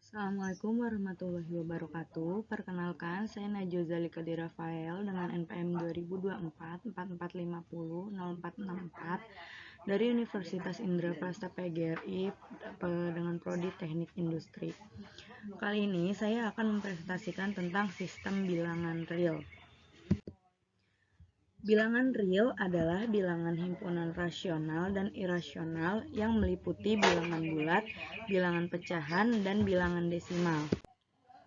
Assalamualaikum warahmatullahi wabarakatuh. Perkenalkan, saya Najwa Zalika Rafael dengan NPM 2024 4450 0464 dari Universitas Indraprasta PGRI dengan prodi Teknik Industri. Kali ini saya akan mempresentasikan tentang sistem bilangan real. Bilangan real adalah bilangan himpunan rasional dan irasional yang meliputi bilangan bulat, bilangan pecahan, dan bilangan desimal.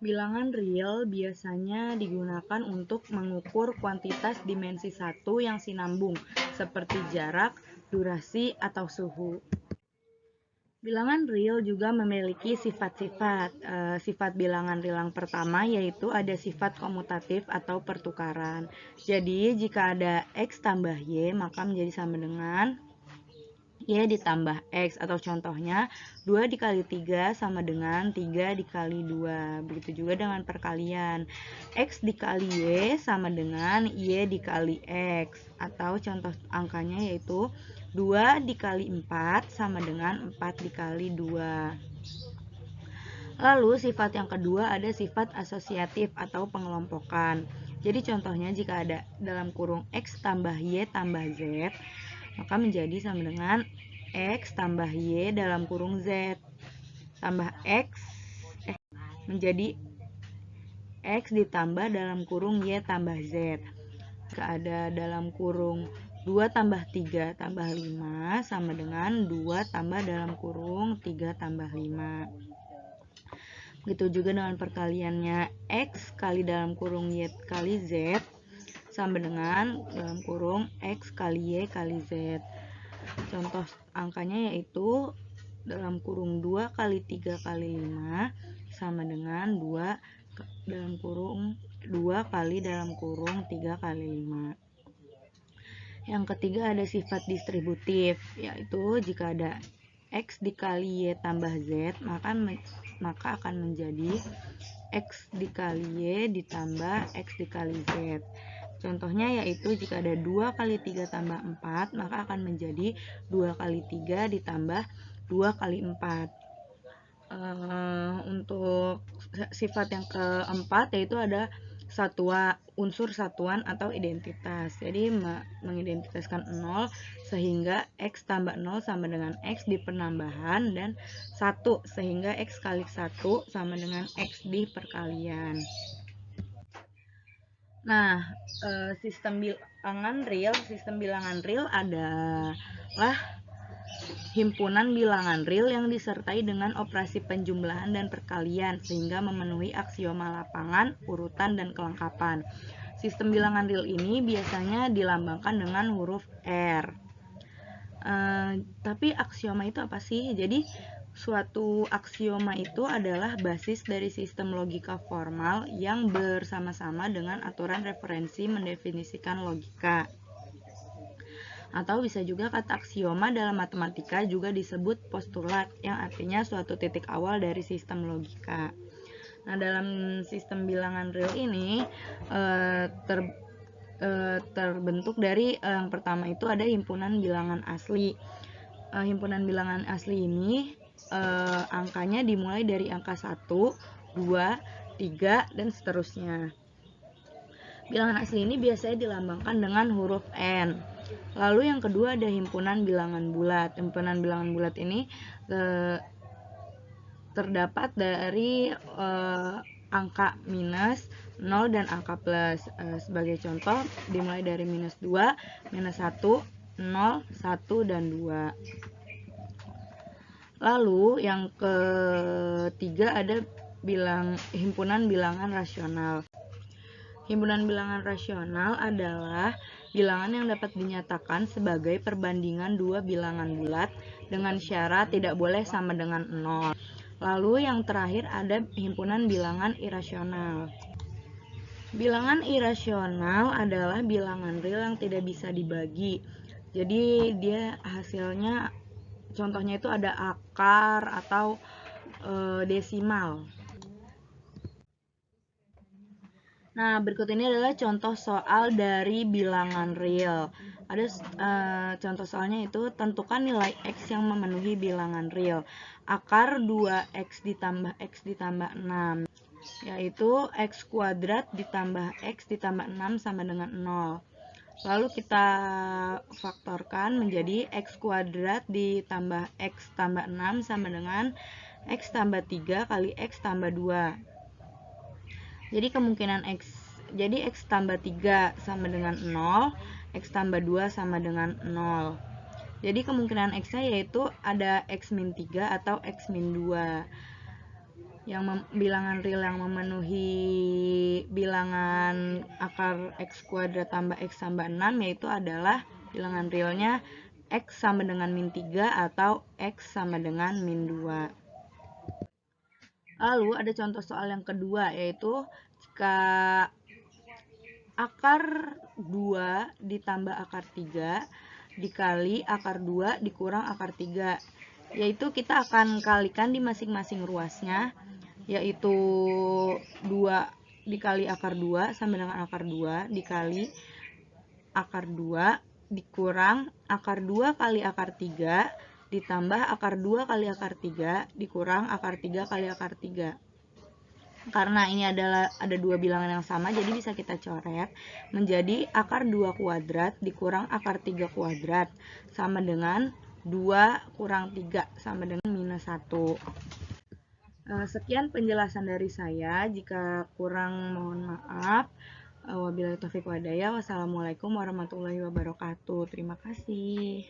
Bilangan real biasanya digunakan untuk mengukur kuantitas dimensi satu yang sinambung, seperti jarak, durasi, atau suhu. Bilangan real juga memiliki sifat-sifat. Sifat bilangan real yang pertama yaitu ada sifat komutatif atau pertukaran. Jadi, jika ada X tambah Y, maka menjadi sama dengan Y ditambah X, atau contohnya 2 dikali 3 sama dengan 3 dikali 2. Begitu juga dengan perkalian. X dikali Y sama dengan Y dikali X, atau contoh angkanya yaitu 2 dikali 4 sama dengan 4 dikali 2. Lalu sifat yang kedua ada sifat asosiatif atau pengelompokan. Jadi contohnya jika ada dalam kurung X tambah Y tambah Z, maka menjadi sama dengan X tambah Y dalam kurung Z tambah X menjadi X ditambah dalam kurung Y tambah Z. Jika ada dalam kurung 2 tambah 3 tambah 5 sama dengan 2 tambah dalam kurung 3 tambah 5. Begitu juga dengan perkaliannya X kali dalam kurung Y kali Z sama dengan dalam kurung X kali Y kali Z. Contoh angkanya yaitu dalam kurung 2 kali 3 kali 5 sama dengan 2 dalam kurung 2 kali dalam kurung 3 kali 5. Yang ketiga ada sifat distributif, yaitu jika ada X dikali Y tambah Z, maka akan menjadi X dikali Y ditambah X dikali Z. Contohnya yaitu jika ada 2 kali 3 tambah 4, maka akan menjadi 2 kali 3 ditambah 2 kali 4. Untuk sifat yang keempat yaitu ada unsur satuan atau identitas. Jadi mengidentitaskan 0 sehingga X tambah 0 sama dengan X di penambahan, dan 1 sehingga X kali 1 sama dengan X di perkalian. Nah, sistem bilangan real adalah himpunan bilangan real yang disertai dengan operasi penjumlahan dan perkalian sehingga memenuhi aksioma lapangan, urutan, dan kelengkapan. Sistem bilangan real ini biasanya dilambangkan dengan huruf R. Tapi aksioma itu apa sih? Jadi suatu aksioma itu adalah basis dari sistem logika formal yang bersama-sama dengan aturan referensi mendefinisikan logika. Atau bisa juga kata aksioma dalam matematika juga disebut postulat, yang artinya suatu titik awal dari sistem logika. Nah, dalam sistem bilangan real ini terbentuk dari yang pertama itu ada himpunan bilangan asli. Himpunan bilangan asli ini angkanya dimulai dari angka 1, 2, 3, dan seterusnya. Bilangan asli ini biasanya dilambangkan dengan huruf N. Lalu yang kedua ada himpunan bilangan bulat. Himpunan bilangan bulat ini terdapat dari angka minus, 0, dan angka plus. Sebagai contoh dimulai dari minus 2, minus 1, 0, 1, dan 2. Lalu yang ketiga ada himpunan bilangan rasional. Himpunan bilangan rasional adalah bilangan yang dapat dinyatakan sebagai perbandingan dua bilangan bulat dengan syarat tidak boleh sama dengan 0. Lalu yang terakhir ada himpunan bilangan irasional. Bilangan irasional adalah bilangan real yang tidak bisa dibagi. Jadi dia hasilnya contohnya itu ada akar atau desimal. Nah, berikut ini adalah contoh soal dari bilangan real. Ada contoh soalnya itu, tentukan nilai X yang memenuhi bilangan real. Akar 2X ditambah X ditambah 6, yaitu X kuadrat ditambah X ditambah 6 sama dengan 0. Lalu kita faktorkan menjadi X kuadrat ditambah X tambah 6 sama dengan X tambah 3 kali X tambah 2. Jadi kemungkinan X tambah 3 sama dengan 0, X tambah 2 sama dengan 0. Jadi kemungkinan X-nya yaitu ada X min 3 atau X min 2. Bilangan real yang memenuhi bilangan akar X kuadrat tambah X tambah 6 yaitu adalah bilangan realnya X sama dengan min 3 atau X sama dengan min 2. Lalu ada contoh soal yang kedua, yaitu jika akar 2 ditambah akar 3 dikali akar 2 dikurang akar 3, yaitu kita akan kalikan di masing-masing ruasnya, yaitu 2 dikali akar 2 sama dengan akar 2 dikali akar 2 dikurang akar 2 kali akar 3 ditambah akar 2 kali akar 3 dikurang akar 3 kali akar 3. Karena ini ada dua bilangan yang sama, jadi bisa kita coret menjadi akar 2 kuadrat dikurang akar 3 kuadrat sama dengan 2 kurang 3 sama dengan minus 1. Sekian penjelasan dari saya. Jika kurang mohon maaf. Wabillahi taufiq walhidayah. Wassalamualaikum warahmatullahi wabarakatuh. Terima kasih.